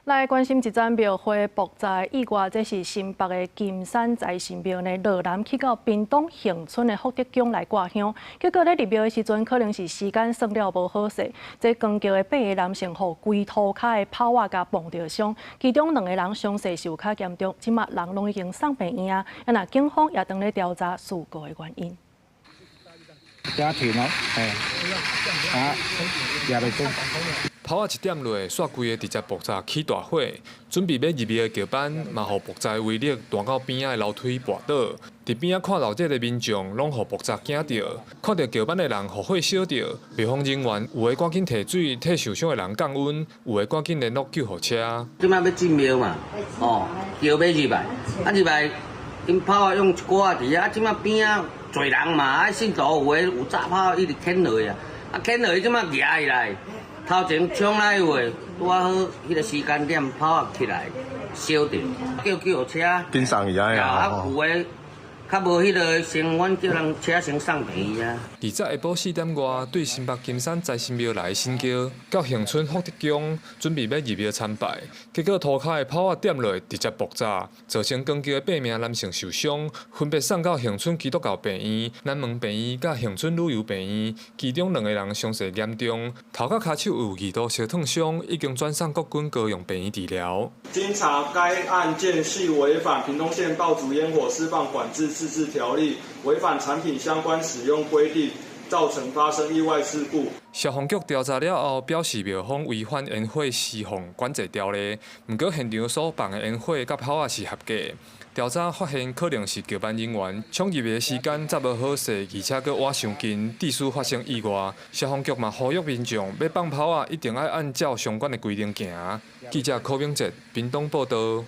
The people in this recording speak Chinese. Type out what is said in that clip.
来关心一盏庙会爆炸意外，这是新北的金山财神庙呢，落南去到屏东恒春的福德宫来挂香，结果咧入庙的时阵，可能是时间算了无好势，这光桥的8个男性互规涂骹的炮瓦甲碰着伤，其中2个人伤势受较严重，即马人拢已经送病院啊。那警方也正咧调查事故的原因。家庭哦，也袂准。炮仔1点落，煞规个直接爆炸起大火，准备要入庙的桥班，嘛互爆炸威力弹到边仔的楼梯滑倒。伫边仔看到这个民众，拢互爆炸惊着，看到桥班的人互火烧着，消防人员有的赶紧提水替受伤的人降温，有的赶紧联络救护车。即摆要进庙嘛，桥要入来，入来，因炮用一股仔伫啊，即摆边仔侪人嘛，信徒有诶有炸炮一直牵落去啊，牵落去即摆夹起来。头前冲来话，拄好迄个时间点炮起来烧着，叫救护车。紧送伊啊！有诶较无迄个先，阮叫人车先送病院啊。而在下晡4点外，对新北金山财神庙来新桥，到恒春福德宫，准备要入庙参拜，结果涂骹的炮仔点落，直接爆炸，造成光桥的8名男性受伤，分别送到恒春基督教病院、南门病院甲恒春旅游病院，其中2个人伤势严重，头甲骹手有2度烧烫伤，已经转送国军高雄病院治疗。经查，该案件系违反屏东县爆竹烟火释放管制自治条例，违反产品相关使用规定，造成发生意外事故。消防局调查了后，表示庙方违反烟火释放管制条例，不过现场所放的烟火甲炮仔是合格。调查发现，可能是桥班人员冲入的时间则无好势，而且佫挖伤近，致使发生意外。消防局嘛呼吁民众要放炮仔，一定要按照相关的规定行。记者柯炳哲，屏东报道。